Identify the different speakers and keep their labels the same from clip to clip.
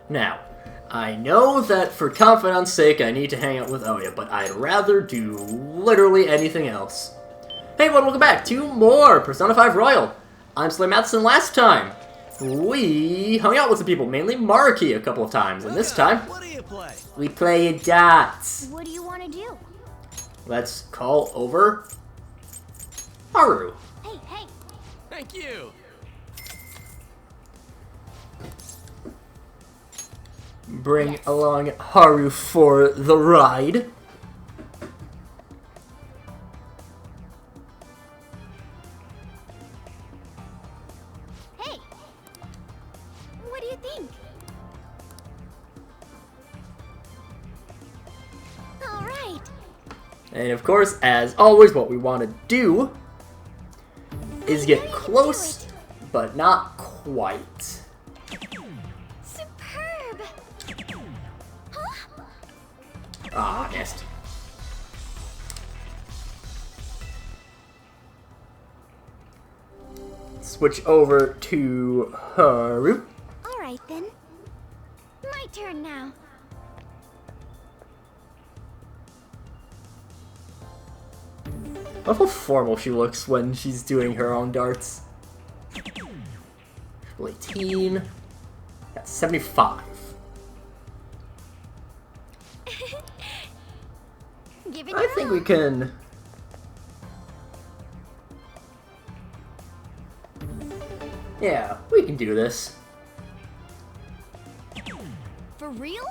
Speaker 1: Now, I know that for confidence sake I need to hang out with Oya, but I'd rather do literally anything else. Hey everyone, welcome back to more Persona 5 Royal. I'm SlayerMathis, and last time we hung out with some people, mainly Mariki a couple of times, and this time
Speaker 2: What do you play?
Speaker 1: we play dots.
Speaker 3: What do you want to do?
Speaker 1: Let's call over Haru.
Speaker 3: Hey, hey.
Speaker 2: Thank you.
Speaker 1: Bring along Haru for the ride.
Speaker 3: Hey. What do you think? All right.
Speaker 1: And of course, as always, what we want to do is get close, but not quite.
Speaker 3: Superb. Huh?
Speaker 1: Ah, missed. Switch over to Haru.
Speaker 3: All right then. My turn now.
Speaker 1: Love how formal she looks when she's doing her own darts. 18. That's 75.
Speaker 3: Give it
Speaker 1: I
Speaker 3: your
Speaker 1: think
Speaker 3: all.
Speaker 1: we can. Yeah, we can do this.
Speaker 3: For real?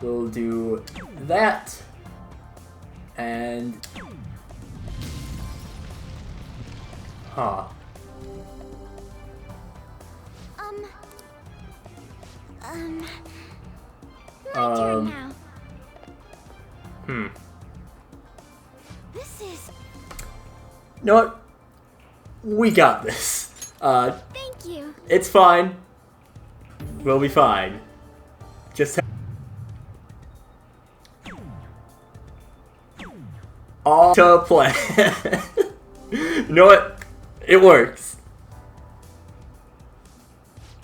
Speaker 1: We'll do that. And. Huh.
Speaker 3: My turn now.
Speaker 1: Hmm.
Speaker 3: This is.
Speaker 1: You know what? We got this.
Speaker 3: Thank you.
Speaker 1: It's fine. We'll be fine. Just all to play. You know what? It works.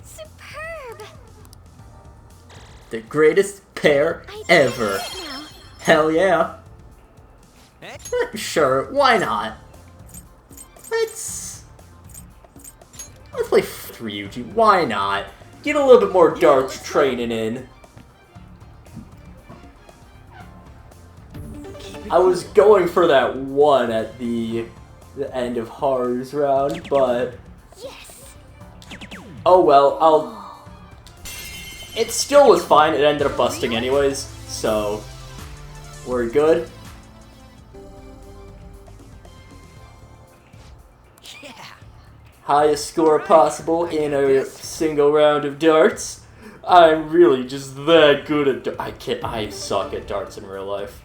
Speaker 3: Superb.
Speaker 1: The greatest pair
Speaker 3: I
Speaker 1: ever.
Speaker 3: see it now.
Speaker 1: Hell yeah.
Speaker 2: Hey.
Speaker 1: Sure, why not? Let's play Ryuji. Why not? Get a little bit more darts training in. I was going for that one at the end of Haru's round, but
Speaker 3: Yes.
Speaker 1: oh well. It still was fine. It ended up busting anyways, so we're good.
Speaker 2: Yeah.
Speaker 1: Highest score possible in a single round of darts. I'm really just that good at I suck at darts in real life.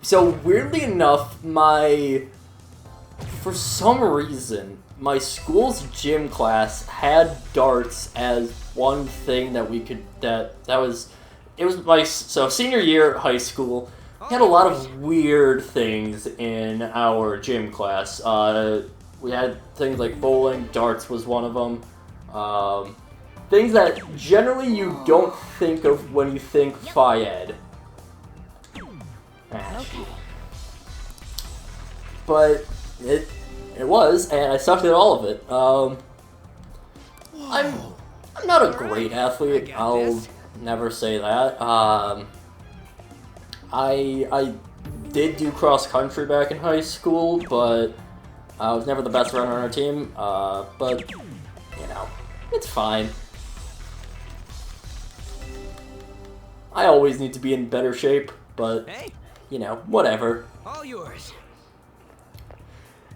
Speaker 1: So weirdly enough, for some reason, my school's gym class had darts as one thing that we could, so senior year at high school, we had a lot of weird things in our gym class. We had things like bowling, darts was one of them. Things that generally you don't think of when you think Phi Ed.
Speaker 3: Okay.
Speaker 1: But it was, and I sucked at all of it. I'm not a great athlete. I'll never say that. I did do cross country back in high school, but I was never the best runner on our team. But you know, it's fine. I always need to be in better shape, but
Speaker 2: Hey,
Speaker 1: you know, whatever.
Speaker 2: all yours.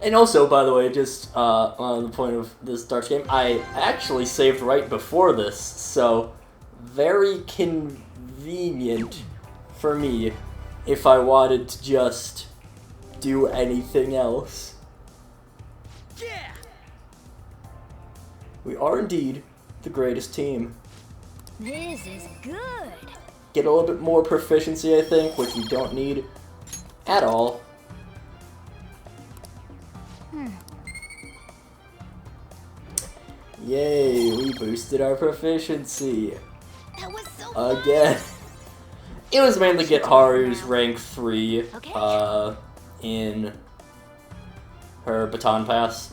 Speaker 1: And also, by the way, just on the point of this darts game, I actually saved right before this, so very convenient for me if I wanted to just do anything else.
Speaker 2: Yeah.
Speaker 1: We are indeed the greatest team.
Speaker 3: This is good.
Speaker 1: Get a little bit more proficiency, I think, which we don't need at all. Yay, we boosted our proficiency.
Speaker 3: That was so fun.
Speaker 1: Again. It was mainly get Haru's rank 3
Speaker 3: Okay.
Speaker 1: in her baton pass.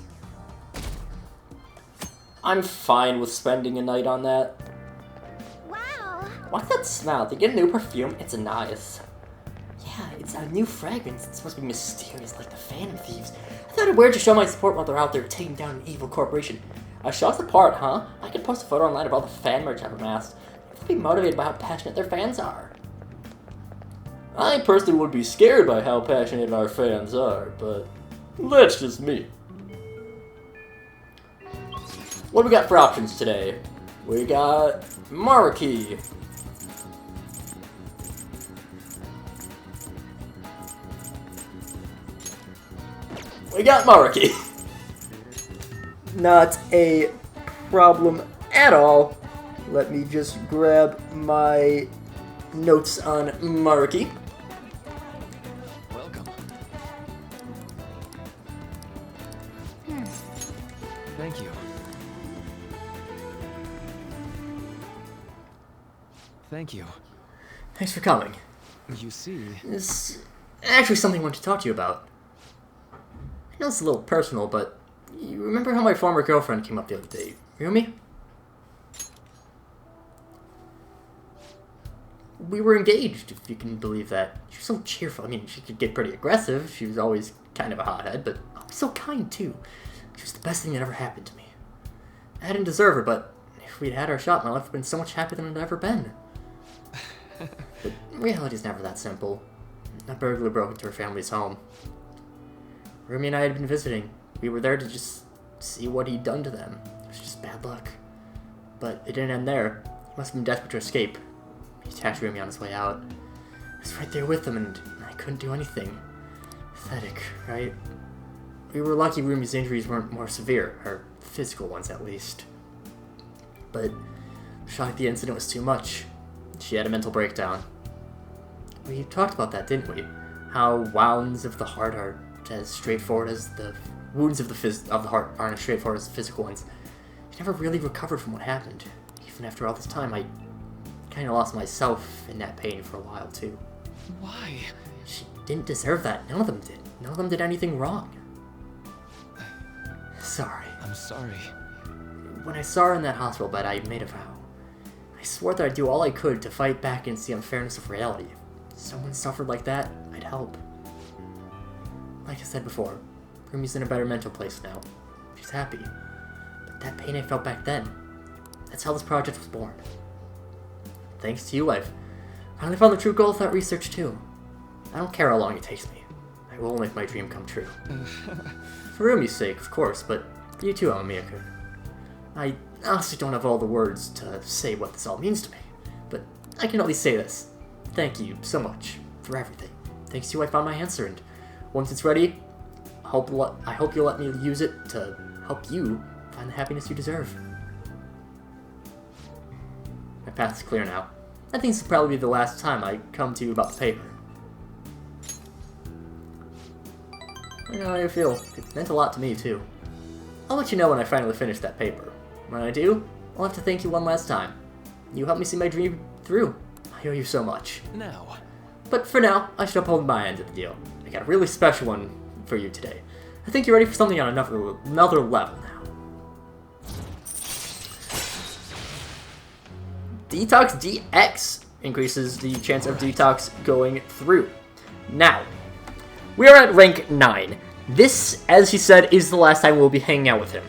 Speaker 1: I'm fine with spending a night on that.
Speaker 3: Wow.
Speaker 1: What's that smell? They get a new perfume? It's nice. Yeah, it's a new fragrance. It's supposed to be mysterious like the Phantom Thieves. I thought it'd weird to show my support while they're out there taking down an evil corporation. A shot's apart, huh? I could post a photo online of all the fan merch I've amassed. They'll be motivated by how passionate their fans are. I personally would be scared by how passionate our fans are, but that's just me. What do we got for options today? We got Marquee. We got Marquee. Not a problem at all. Let me just grab my notes on Marquee.
Speaker 2: Welcome. Thank you. Thank you.
Speaker 1: Thanks for coming.
Speaker 2: You see,
Speaker 1: It's actually something I want to talk to you about. I know it's a little personal, but you remember how my former girlfriend came up the other day? Rumi? We were engaged, if you can believe that. She was so cheerful. I mean, she could get pretty aggressive. She was always kind of a hothead, but always so kind, too. She was the best thing that ever happened to me. I didn't deserve her, but if we'd had our shot, my life would have been so much happier than it had ever been. But reality's never that simple. A burglar broke into her family's home. Rumi and I had been visiting. We were there to just see what he'd done to them. It was just bad luck. But it didn't end there. He must have been desperate to escape. He attacked Rumi on his way out. I was right there with him, and I couldn't do anything. Pathetic, right? We were lucky Rumi's injuries weren't more severe, or physical ones at least. But shocked the incident was too much. She had a mental breakdown. We talked about that, didn't we? How wounds of the heart are as straightforward as the wounds of the heart aren't as straightforward as the physical ones. She never really recovered from what happened. Even after all this time, I kind of lost myself in that pain for a while too.
Speaker 2: why?
Speaker 1: She didn't deserve that. None of them did. None of them did anything wrong. Sorry.
Speaker 2: I'm sorry.
Speaker 1: When I saw her in that hospital bed, I made a vow. I swore that I'd do all I could to fight back against the unfairness of reality. If someone suffered like that, I'd help. Like I said before, Rumi's in a better mental place now. She's happy. But that pain I felt back then, that's how this project was born. Thanks to you, I've finally found the true goal of that research too. I don't care how long it takes me. I will make my dream come true. For Rumi's sake, of course, but for you too, Amamiya-kun. I honestly don't have all the words to say what this all means to me, but I can at least say this. Thank you so much for everything. Thanks to you, I found my answer, and once it's ready, I hope you'll let me use it to help you find the happiness you deserve. My path is clear now. I think this will probably be the last time I come to you about the paper. I know how you feel. It meant a lot to me, too. I'll let you know when I finally finish that paper. When I do, I'll have to thank you one last time. You helped me see my dream through. I owe you so much.
Speaker 2: Now.
Speaker 1: But for now, I should uphold my end of the deal. I got a really special one for you today. I think you're ready for something on another level now. Detox DX increases the chance of Detox going through. Now, we are at rank 9. This, as he said, is the last time we'll be hanging out with him.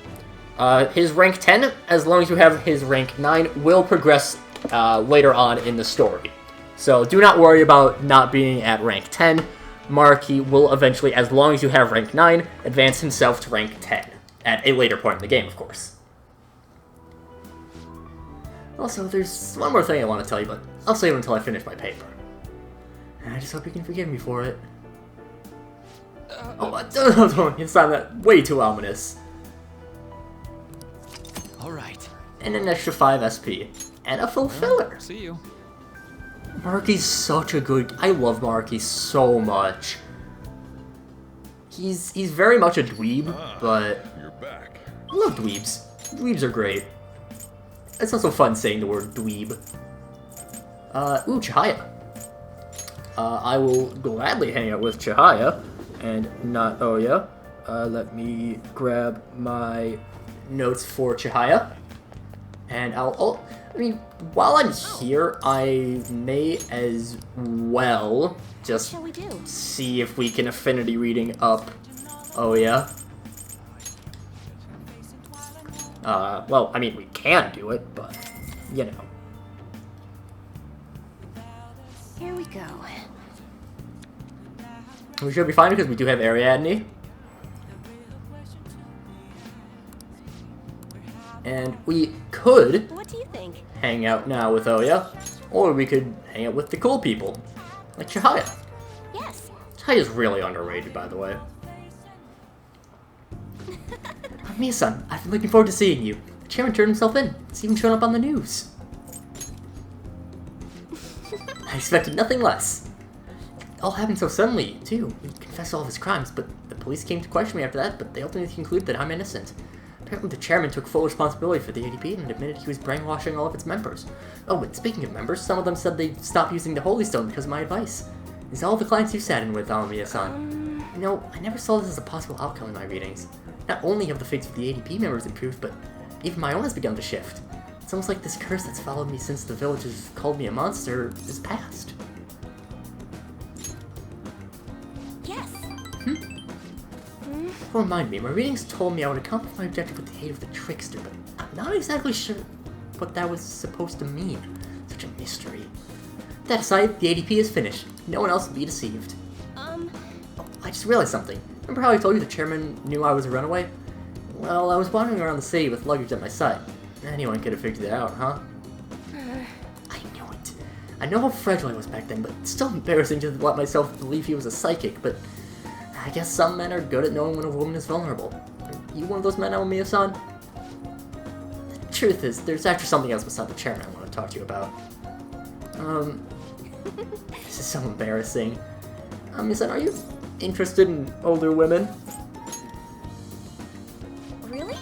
Speaker 1: His rank 10, as long as you have his rank 9, will progress later on in the story. So do not worry about not being at rank 10. Marquee will eventually, as long as you have rank 9, advance himself to rank 10. At a later point in the game, of course. Also, there's one more thing I want to tell you, but I'll save it until I finish my paper. And I just hope you can forgive me for it. Don't. It's not that way too ominous.
Speaker 2: Alright.
Speaker 1: And an extra 5 SP. And a fulfiller.
Speaker 2: See you.
Speaker 1: Marquee's such a good... I love Marquee so much. He's very much a dweeb, but...
Speaker 4: You're back.
Speaker 1: I love dweebs. Dweebs are great. It's also fun saying the word dweeb. Ooh, Chihaya. I will gladly hang out with Chihaya, and not Oya. Let me grab my notes for Chihaya. And I mean, while I'm here, I may as well just
Speaker 3: Shall we do?
Speaker 1: see if we can affinity reading up Oya. Well, I mean, we can do it, but, you know.
Speaker 3: Here we go.
Speaker 1: We should be fine because we do have Ariadne. And we could
Speaker 3: What do you think?
Speaker 1: hang out now with Oya, or we could hang out with the cool people, like Chihaya.
Speaker 3: Yes.
Speaker 1: Chihaya's really underrated, by the way. Mia-san, I've been looking forward to seeing you. The chairman turned himself in. It's even shown up on the news. I expected nothing less. It all happened so suddenly, too. He confessed all of his crimes, but the police came to question me after that, but they ultimately concluded that I'm innocent. Apparently the chairman took full responsibility for the ADP and admitted he was brainwashing all of its members. Oh, but speaking of members, some of them said they'd stop using the Holy Stone because of my advice. Is all the clients you sat in with, Mia-san? You know, I never saw this as a possible outcome in my readings. Not only have the fates of the ADP members improved, but even my own has begun to shift. It's almost like this curse that's followed me since the village has called me a monster is past.
Speaker 3: Yes.
Speaker 1: Don't remind me, my readings told me I would accomplish my objective with the aid of the trickster, but I'm not exactly sure what that was supposed to mean. Such a mystery. That aside, the ADP is finished. No one else will be deceived. Oh, I just realized something. Remember how I told you the chairman knew I was a runaway? Well, I was wandering around the city with luggage at my side. Anyone could have figured it out, huh? I knew it. I know how fragile I was back then, but it's still embarrassing to let myself believe he was a psychic, but I guess some men are good at knowing when a woman is vulnerable. Are you one of those men, Mia-san? The truth is, there's actually something else besides the chairman I want to talk to you about. This is so embarrassing. Mia-san, are you interested in older women?
Speaker 3: Really?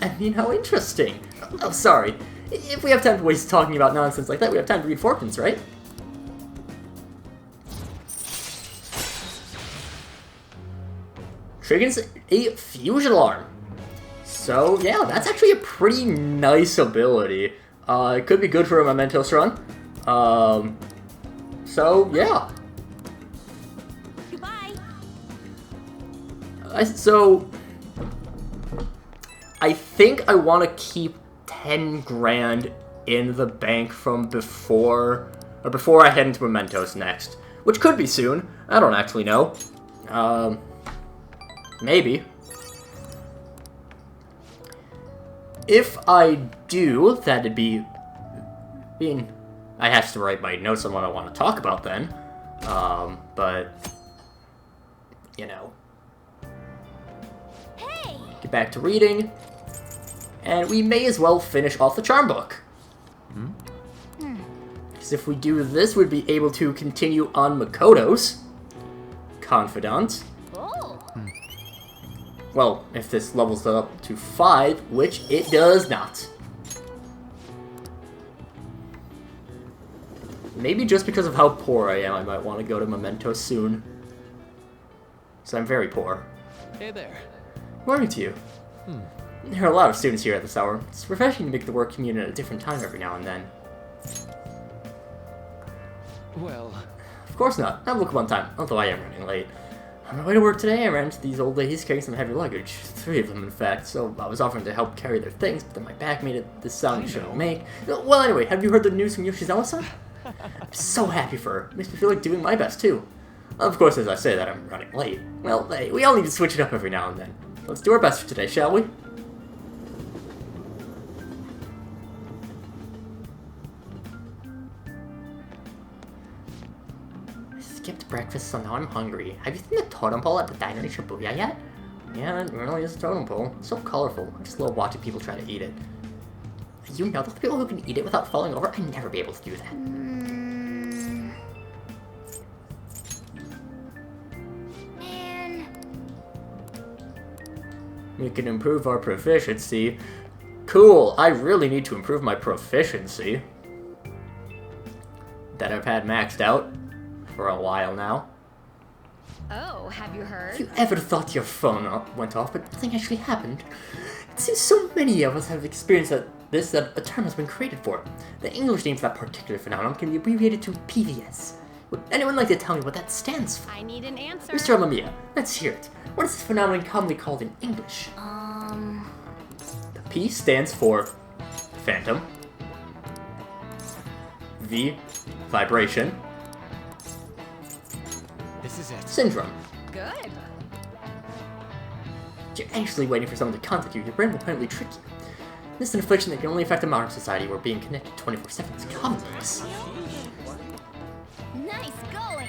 Speaker 1: I mean, how interesting. Oh, sorry. If we have time to waste talking about nonsense like that, we have time to read fortunes, right? Triggers a fusion alarm. So, yeah, that's actually a pretty nice ability. It could be good for a Mementos run. So, yeah.
Speaker 3: Goodbye.
Speaker 1: I think I want to keep 10 grand in the bank from before I head into Mementos next, which could be soon. I don't actually know. Maybe. If I do, that'd be... I mean, I have to write my notes on what I want to talk about then. But... You know.
Speaker 3: Hey!
Speaker 1: Get back to reading. And we may as well finish off the charm book. Because if we do this, we'd be able to continue on Makoto's Confidant.
Speaker 3: Oh.
Speaker 1: Well, if this levels it up to 5, which it does not. Maybe just because of how poor I am, I might want to go to Memento soon. So I'm very poor.
Speaker 2: Hey there.
Speaker 1: Morning to you. There are a lot of students here at this hour. It's refreshing to make the work commute at a different time every now and then.
Speaker 2: Well,
Speaker 1: Of course not. I'll look up on time, although I am running late. On my way to work today, I ran into these old ladies carrying some heavy luggage. 3 of them, in fact, so I was offering to help carry their things, but then my back made this sound it shouldn't make. Well, anyway, have you heard the news from Yoshizawa-san? I'm so happy for her. It makes me feel like doing my best, too. Of course, as I say that, I'm running late. Well, hey, we all need to switch it up every now and then. Let's do our best for today, shall we? I skipped breakfast, so now I'm hungry. Have you seen the totem pole at the diner in Shibuya yet? Yeah, it really is a totem pole. It's so colorful. I just love watching people try to eat it. You know those people who can eat it without falling over? I'd never be able to do that.
Speaker 3: Man.
Speaker 1: We can improve our proficiency. Cool, I really need to improve my proficiency. That I've had maxed out for a while now.
Speaker 3: Oh, have you heard?
Speaker 1: If you ever thought your phone went off, but nothing actually happened, it seems so many of us have experienced that a term has been created for it. The English name for that particular phenomenon can be abbreviated to PVS. Would anyone like to tell me what that stands for?
Speaker 3: I need an answer.
Speaker 1: Mr. Lamia, let's hear it. What is this phenomenon commonly called in English? The P stands for phantom. V, vibration.
Speaker 2: This is it.
Speaker 1: Syndrome.
Speaker 3: Good.
Speaker 1: If you're anxiously waiting for someone to contact you, your brain will apparently trick you. This is an affliction that can only affect a modern society where being connected 24/7 is commonplace.
Speaker 3: Nice going.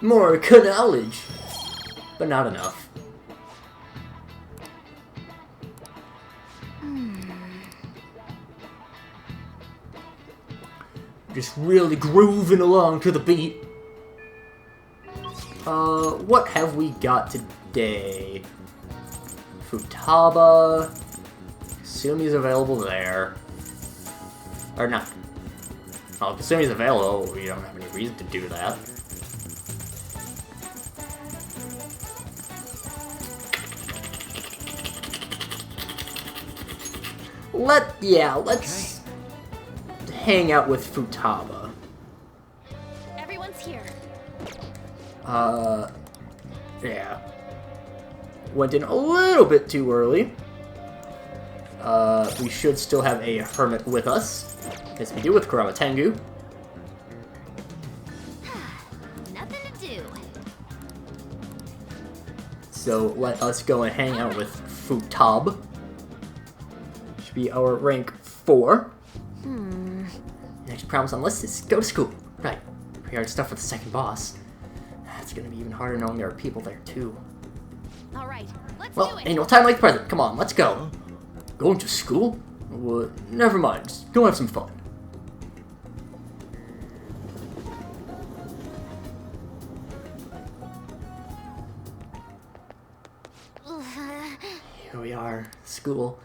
Speaker 1: More knowledge, but not enough. Just really grooving along to the beat. What have we got today? Futaba. Kasumi's available there. Or not. Oh, Kasumi's available. We don't have any reason to do that. Let's hang out with Futaba.
Speaker 3: Everyone's here.
Speaker 1: Yeah. Went in a little bit too early. We should still have a hermit with us. Yes, we do with Kurama Tengu.
Speaker 3: Nothing to do.
Speaker 1: So let us go and hang out with Futab. Should be our rank 4. Next promise on the list is go to school. Right. Prepared stuff for the second boss. It's gonna be even harder knowing there are people there too.
Speaker 3: All right, let's
Speaker 1: Well,
Speaker 3: do it.
Speaker 1: ain't no time like the present. Come on, let's go. Going to school? Well, never mind. Just go have some fun. Here we are, school.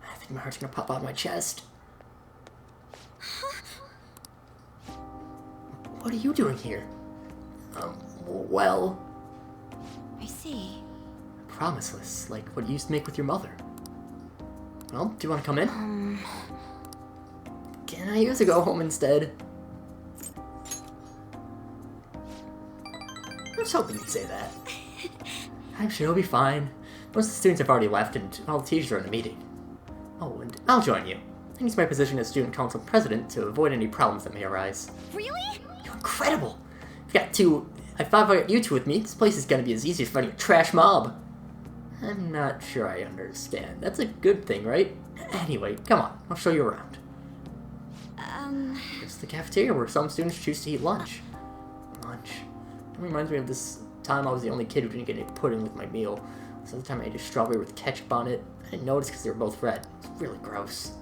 Speaker 1: I think my heart's gonna pop out of my chest. What are you doing here? Well,
Speaker 3: I see.
Speaker 1: promiseless, like what you used to make with your mother. Well, do you want to come in? Can I use to go home instead? I was hoping you'd say that. I'm sure it'll be fine. Most of the students have already left, and all the teachers are in the meeting. Oh, and I'll join you. I use my position as student council president to avoid any problems that may arise.
Speaker 3: Really?
Speaker 1: You're incredible! If I've got you two with me, this place is gonna be as easy as fighting a trash mob. I'm not sure I understand. That's a good thing, right? Anyway, come on, I'll show you around. It's the cafeteria where some students choose to eat lunch. It reminds me of this time I was the only kid who didn't get any pudding with my meal. This other time I ate a strawberry with ketchup on it. I didn't notice because they were both red. It's really gross.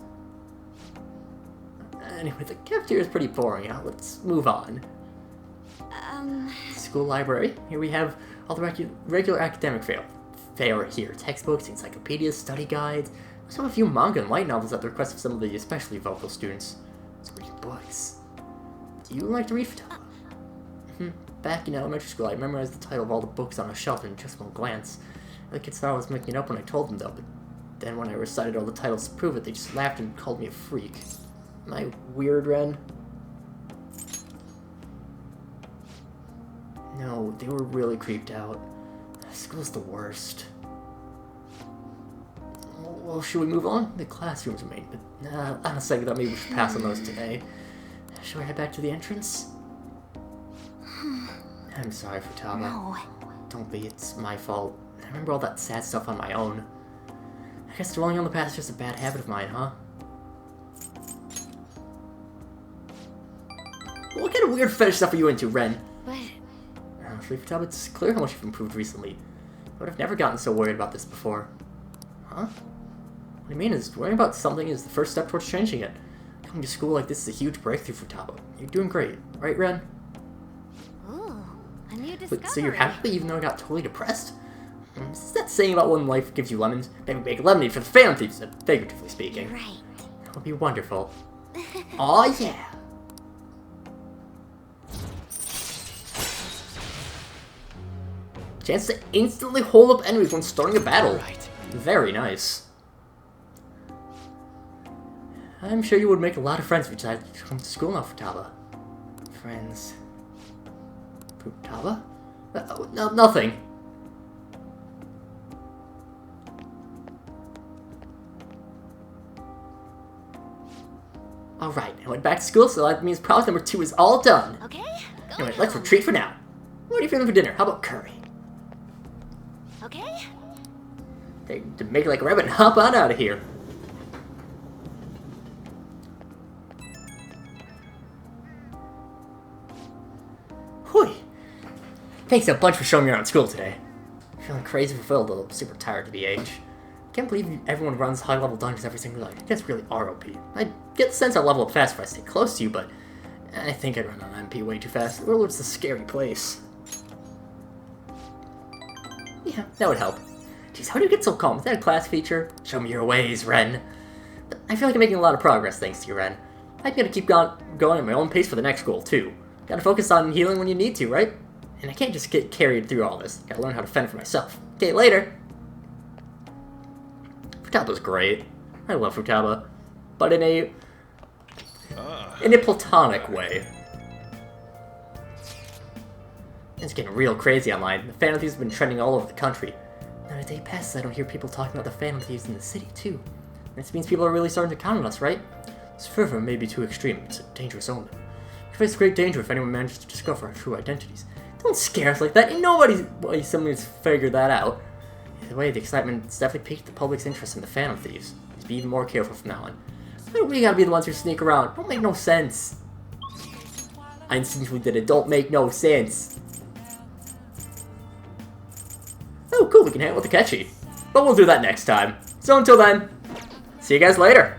Speaker 1: Anyway, the cafeteria is pretty boring. Now let's move on. School library. Here we have all the regular academic fare here. Textbooks, encyclopedias, study guides. We also have a few manga and light novels at the request of some of the especially vocal students. Let's read books. Do you like to read, Futaba? Back in elementary school, I memorized the title of all the books on a shelf in just one glance. The kids thought I was making it up when I told them though, but then when I recited all the titles to prove it, they just laughed and called me a freak. Am I weird, Ren? No, they were really creeped out. School's the worst. Well, should we move on? The classrooms remain, but honestly, I thought maybe we should pass on those today. Should we head back to the entrance? I'm sorry, Futaba.
Speaker 3: No.
Speaker 1: Don't be, it's my fault. I remember all that sad stuff on my own. I guess dwelling on the past is just a bad habit of mine, huh? What kind of weird fetish stuff are you into, Ren?
Speaker 3: But
Speaker 1: Honestly, Futaba, it's clear how much you've improved recently. I would have never gotten so worried about this before. Huh? What I mean is, worrying about something is the first step towards changing it. Coming to school like this is a huge breakthrough, Futaba. You're doing great, right, Ren?
Speaker 3: ooh, a new discovery.
Speaker 1: Wait, so you're happy even though I got totally depressed? Is that saying about when life gives you lemons? Maybe make lemonade for the Phantom Thieves, figuratively speaking.
Speaker 3: Right.
Speaker 1: That would be wonderful. Aw, yeah. Chance to instantly hold up enemies when starting a battle.
Speaker 2: Right.
Speaker 1: Very nice. I'm sure you would make a lot of friends if you decided to come to school now, Futaba. Friends. Futaba? No, nothing. Alright, I went back to school, so that means project number 2 is all done.
Speaker 3: Okay.
Speaker 1: Anyway, let's retreat for now. What are you feeling for dinner? How about curry?
Speaker 3: Okay.
Speaker 1: To make it like a rabbit and hop on out of here. Whew. Thanks a bunch for showing me around school today. I'm feeling crazy fulfilled, although super tired to be age. Can't believe everyone runs high-level dungeons every single day. That's really ROP. I get the sense I'll level up fast if I stay close to you, but I think I'd run on MP way too fast. The world's a scary place. Yeah, that would help. Jeez, how do you get so calm? Is that a class feature? Show me your ways, Ren. But I feel like I'm making a lot of progress thanks to you, Ren. I'm gonna keep going at my own pace for the next goal, too. Gotta focus on healing when you need to, right? And I can't just get carried through all this. Gotta learn how to fend for myself. Okay, later. Futaba's great. I love Futaba. But in a platonic way. It's getting real crazy online. The Phantom Thieves have been trending all over the country. Not a day passes I don't hear people talking about the Phantom Thieves in the city, too. This means people are really starting to count on us, right? This fervor may be too extreme. It's a dangerous omen. We face great danger if anyone manages to discover our true identities. Don't scare us like that. Ain't somebody's figured that out. Either way, the excitement's definitely piqued the public's interest in the Phantom Thieves. Let's be even more careful from now on. We gotta be the ones who sneak around. Don't make no sense. I instinctively did it. Don't make no sense. Oh, cool, we can hang out with Akechi. But we'll do that next time. So until then, see you guys later.